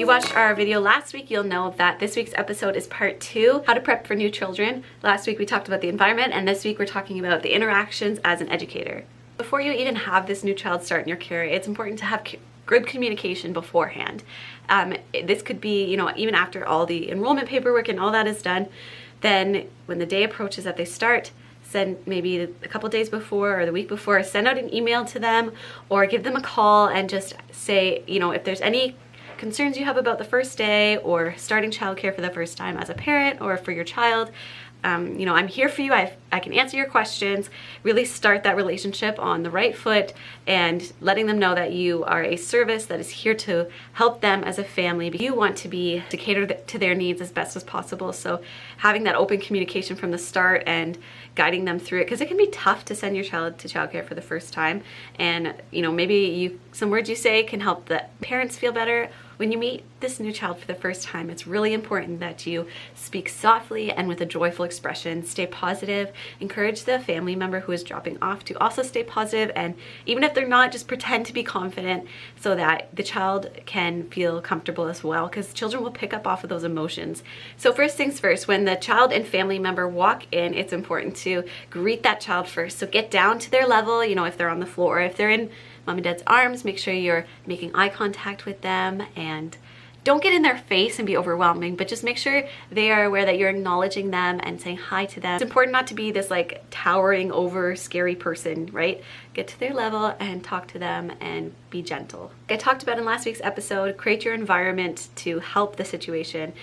you watched our video last week, you'll know that this week's episode is part 2, how to prep for new children. Last week we talked about the environment, and this week we're talking about the interactions as an educator. Before you even have this new child start in your care, it's important to have good communication beforehand. This could be, even after all the enrollment paperwork and all that is done, then when the day approaches that they start, send maybe a couple days before or the week before, send out an email to them or give them a call and just say, if there's any concerns you have about the first day or starting childcare for the first time as a parent or for your child, I'm here for you. I can answer your questions. Really start that relationship on the right foot and letting them know that you are a service that is here to help them as a family. You want to cater to their needs as best as possible. So having that open communication from the start and guiding them through it, because it can be tough to send your child to childcare for the first time. And maybe some words you say can help the parents feel better. When you meet this new child for the first time, it's really important that you speak softly and with a joyful expression. Stay positive. Encourage the family member who is dropping off to also stay positive, and even if they're not, just pretend to be confident so that the child can feel comfortable as well, because children will pick up off of those emotions. So first things first, when the child and family member walk in, it's important to greet that child first. So get down to their level, if they're on the floor, if they're in mom and dad's arms, make sure you're making eye contact with them, and don't get in their face and be overwhelming, but just make sure they are aware that you're acknowledging them and saying hi to them. It's important not to be this like towering over scary person, right? Get to their level and talk to them and be gentle. Like I talked about in last week's episode, create your environment to help the situation.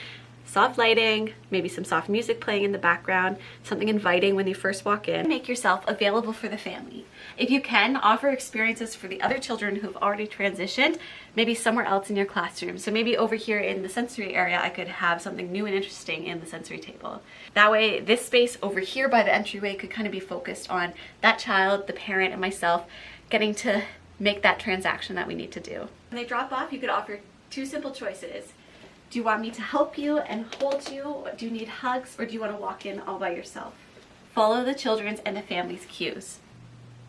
Soft lighting, maybe some soft music playing in the background, something inviting when you first walk in. Make yourself available for the family. If you can, offer experiences for the other children who've already transitioned, maybe somewhere else in your classroom. So maybe over here in the sensory area, I could have something new and interesting in the sensory table. That way, this space over here by the entryway could kind of be focused on that child, the parent, and myself getting to make that transaction that we need to do. When they drop off, you could offer 2 simple choices. Do you want me to help you and hold you? Do you need hugs, or do you want to walk in all by yourself? Follow the children's and the family's cues.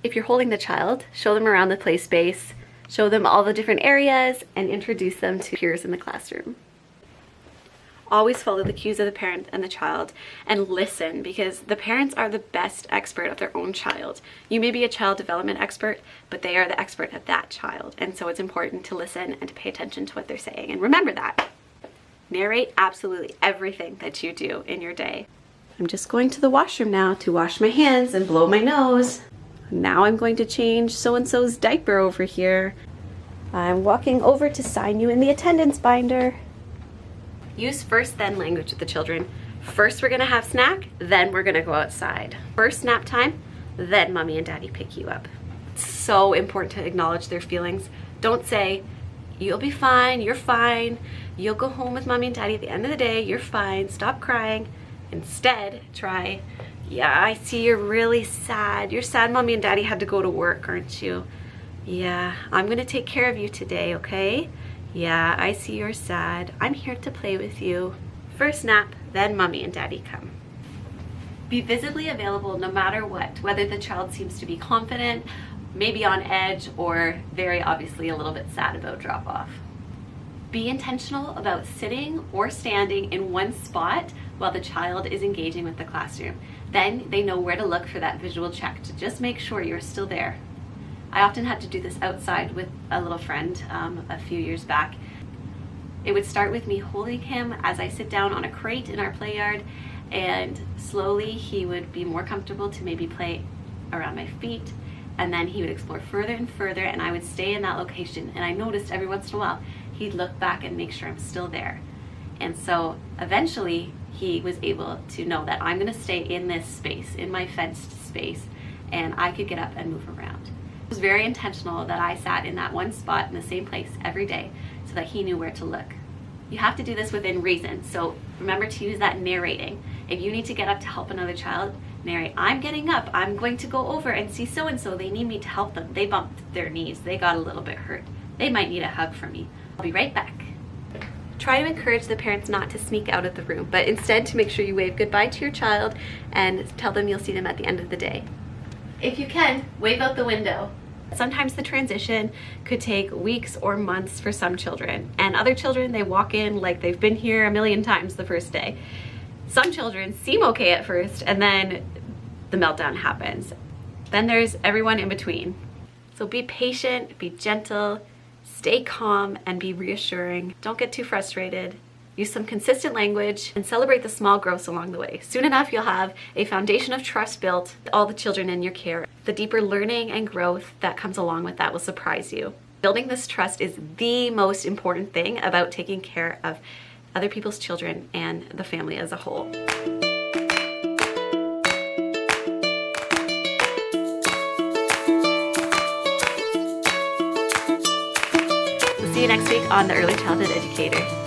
If you're holding the child, show them around the play space, show them all the different areas, and introduce them to peers in the classroom. Always follow the cues of the parent and the child and listen, because the parents are the best expert of their own child. You may be a child development expert, but they are the expert of that child. And so it's important to listen and to pay attention to what they're saying. And remember that. Narrate absolutely everything that you do in your day. I'm just going to the washroom now to wash my hands and blow my nose. Now I'm going to change so-and-so's diaper over here. I'm walking over to sign you in the attendance binder. Use first then language with the children. First we're gonna have snack, then we're gonna go outside. First nap time, then mommy and daddy pick you up. It's so important to acknowledge their feelings. Don't say, you'll be fine, you're fine, you'll go home with mommy and daddy at the end of the day, you're fine, stop crying. Instead, try, yeah, I see you're really sad. You're sad mommy and daddy had to go to work, aren't you? Yeah, I'm gonna take care of you today, okay? Yeah, I see you're sad. I'm here to play with you. First nap, then mommy and daddy come. Be visibly available no matter what, whether the child seems to be confident, maybe on edge, or very obviously a little bit sad about drop off. Be intentional about sitting or standing in one spot while the child is engaging with the classroom. Then they know where to look for that visual check to just make sure you're still there. I often had to do this outside with a little friend a few years back. It would start with me holding him as I sit down on a crate in our play yard, and slowly he would be more comfortable to maybe play around my feet, and then he would explore further and further, and I would stay in that location. And I noticed every once in a while he'd look back and make sure I'm still there. And so eventually he was able to know that I'm going to stay in this space, in my fenced space, and I could get up and move around. It was very intentional that I sat in that one spot in the same place every day so that he knew where to look. You have to do this within reason, so remember to use that narrating. If you need to get up to help another child, narrate, I'm getting up, I'm going to go over and see so-and-so, they need me to help them. They bumped their knees, they got a little bit hurt. They might need a hug from me. I'll be right back. Try to encourage the parents not to sneak out of the room, but instead to make sure you wave goodbye to your child and tell them you'll see them at the end of the day. If you can, wave out the window. Sometimes the transition could take weeks or months for some children, and other children, they walk in like they've been here a million times the first day. Some children seem okay at first, and then the meltdown happens. Then there's everyone in between. So be patient, be gentle, stay calm, and be reassuring. Don't get too frustrated. Use some consistent language and celebrate the small growths along the way. Soon enough, you'll have a foundation of trust built with all the children in your care. The deeper learning and growth that comes along with that will surprise you. Building this trust is the most important thing about taking care of other people's children and the family as a whole. We'll see you next week on the Early Childhood Educator.